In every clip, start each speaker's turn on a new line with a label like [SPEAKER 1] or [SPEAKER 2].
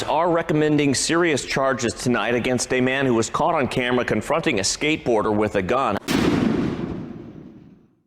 [SPEAKER 1] Are recommending serious charges tonight against a man who was caught on camera confronting a skateboarder with a gun.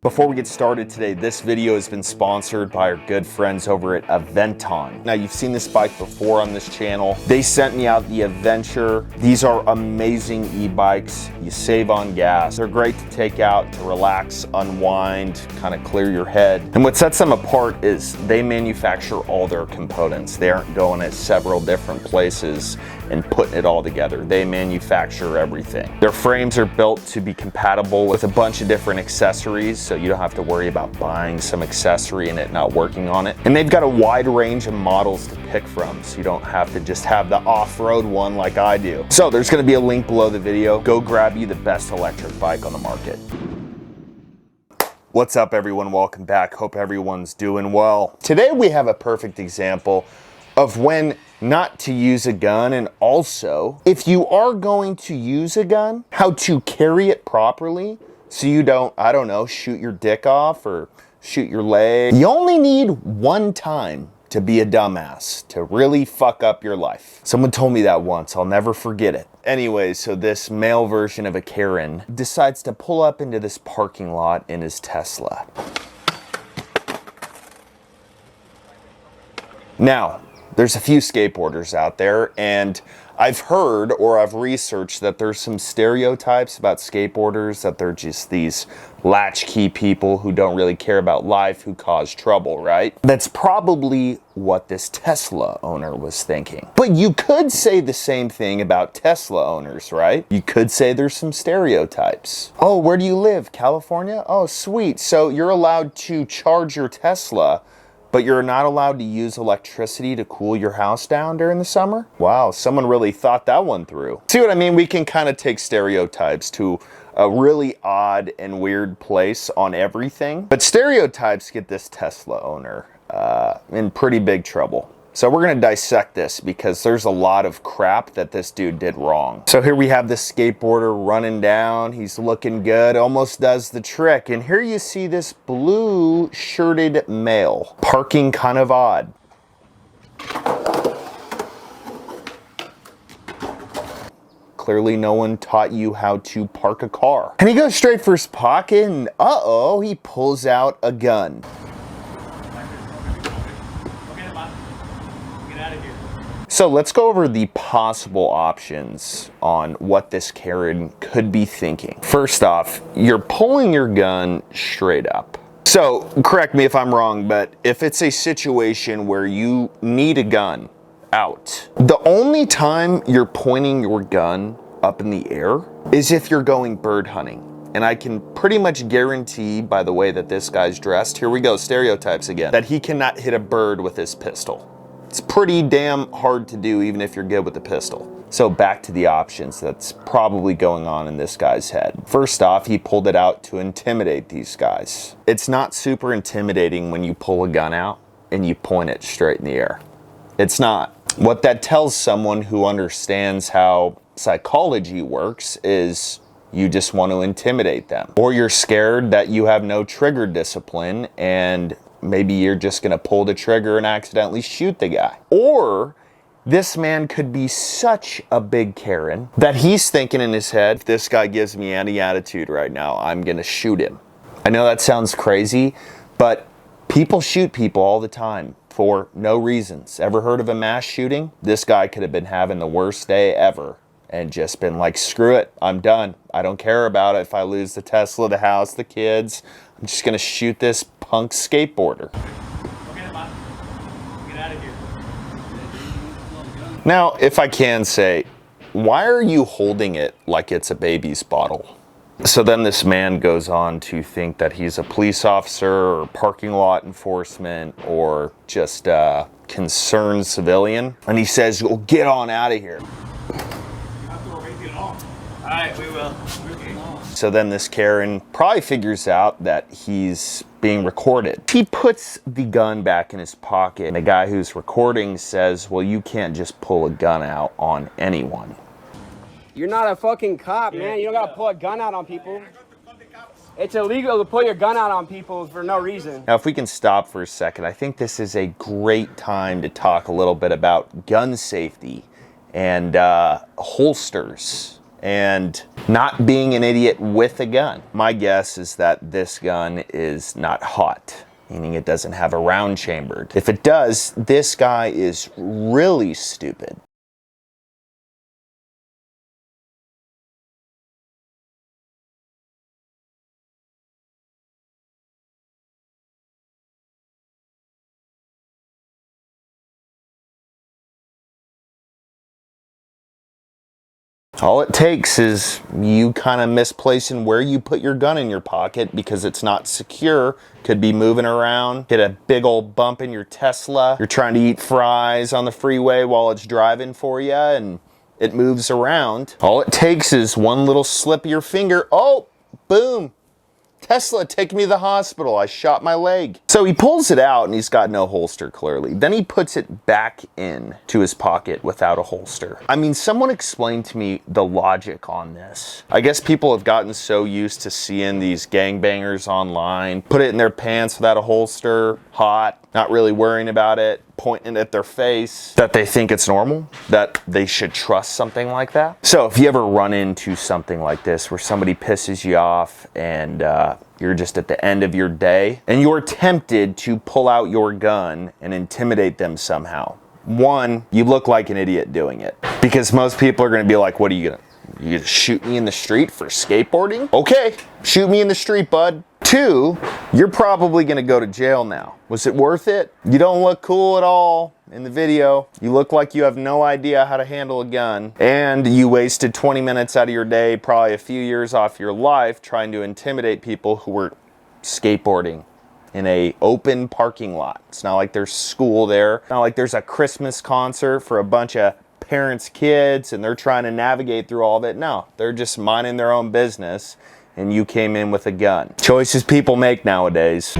[SPEAKER 2] Before we get started today, this video has been sponsored by our good friends over at Aventon. Now, you've seen this bike before on this channel. They sent me out the Adventure. These are amazing e-bikes. You save on gas. They're great to take out to relax, unwind, kind of clear your head. And what sets them apart is they manufacture all their components. They aren't going at several different places and putting it all together. They manufacture everything. Their frames are built to be compatible with a bunch of different accessories, so you don't have to worry about buying some accessory and it not working on it. And they've got a wide range of models to pick from, so you don't have to just have the off-road one like I do. So there's gonna be a link below the video. Go grab you the best electric bike on the market. What's up, everyone? Welcome back. Hope everyone's doing well. Today we have a perfect example of when not to use a gun, and also, if you are going to use a gun, how to carry it properly so you don't, I don't know, shoot your dick off or shoot your leg. You only need one time to be a dumbass, to really fuck up your life. Someone told me that once, I'll never forget it. Anyway, so this male version of a Karen decides to pull up into this parking lot in his Tesla. Now, there's a few skateboarders out there, and I've heard or I've researched that there's some stereotypes about skateboarders, that they're just these latchkey people who don't really care about life, who cause trouble, right? That's probably what this Tesla owner was thinking. But you could say the same thing about Tesla owners, right? You could say there's some stereotypes. Oh, where do you live? California? Oh, sweet. So you're allowed to charge your Tesla, but you're not allowed to use electricity to cool your house down during the summer? Wow, someone really thought that one through. See what I mean? We can kind of take stereotypes to a really odd and weird place on everything. But stereotypes get this Tesla owner in pretty big trouble. So we're gonna dissect this because there's a lot of crap that this dude did wrong. So here we have this skateboarder running down. He's looking good, almost does the trick. And here you see this blue shirted male parking kind of odd. Clearly no one taught you how to park a car. And he goes straight for his pocket and uh-oh, he pulls out a gun. So let's go over the possible options on what this Karen could be thinking. First off, you're pulling your gun straight up. So correct me if I'm wrong, but if it's a situation where you need a gun out, the only time you're pointing your gun up in the air is if you're going bird hunting. And I can pretty much guarantee by the way that this guy's dressed, here we go, stereotypes again, that he cannot hit a bird with his pistol. It's pretty damn hard to do even if you're good with a pistol. So back to the options that's probably going on in this guy's head. First off, he pulled it out to intimidate these guys. It's not super intimidating when you pull a gun out and you point it straight in the air. It's not. What that tells someone who understands how psychology works is you just want to intimidate them. Or you're scared that you have no trigger discipline and maybe you're just gonna pull the trigger and accidentally shoot the guy. Or this man could be such a big Karen that he's thinking in his head, if this guy gives me any attitude right now, I'm gonna shoot him. I know that sounds crazy, but people shoot people all the time for no reasons. Ever heard of a mass shooting? This guy could have been having the worst day ever and just been like, screw it, I'm done. I don't care about it if I lose the Tesla, the house, the kids. I'm just gonna shoot this punk skateboarder.
[SPEAKER 3] Get out of here.
[SPEAKER 2] Now, if I can say, why are you holding it like it's a baby's bottle? So then this man goes on to think that he's a police officer or parking lot enforcement or just a concerned civilian. And he says, well, get on out of here.
[SPEAKER 3] All right, we will.
[SPEAKER 2] So then this Karen probably figures out that he's being recorded. He puts the gun back in his pocket, and the guy who's recording says, well, you can't just pull a gun out on anyone.
[SPEAKER 4] You're not a fucking cop, man. You don't gotta pull a gun out on people. It's illegal to pull your gun out on people for no reason.
[SPEAKER 2] Now, if we can stop for a second, I think this is a great time to talk a little bit about gun safety and holsters and not being an idiot with a gun. My guess is that this gun is not hot, meaning it doesn't have a round chambered. If it does, this guy is really stupid. All it takes is you kind of misplacing where you put your gun in your pocket because it's not secure. Could be moving around, hit a big old bump in your Tesla. You're trying to eat fries on the freeway while it's driving for you and it moves around. All it takes is one little slip of your finger. Oh, boom. Tesla, take me to the hospital. I shot my leg. So he pulls it out and he's got no holster clearly. Then he puts it back in to his pocket without a holster. I mean, someone explain to me the logic on this. I guess people have gotten so used to seeing these gangbangers online, put it in their pants without a holster, hot, not really worrying about it, pointing at their face, that they think it's normal, that they should trust something like that. So if you ever run into something like this where somebody pisses you off and you're just at the end of your day and you're tempted to pull out your gun and intimidate them somehow, one, you look like an idiot doing it because most people are going to be like, what are you gonna shoot me in the street for skateboarding? Okay, shoot me in the street, bud. Two, you're probably gonna go to jail now. Was it worth it? You don't look cool at all in the video. You look like you have no idea how to handle a gun. And you wasted 20 minutes out of your day, probably a few years off your life, trying to intimidate people who were skateboarding in a open parking lot. It's not like there's school there. It's not like there's a Christmas concert for a bunch of parents' kids and they're trying to navigate through all of it. No, they're just minding their own business. And you came in with a gun. Choices people make nowadays.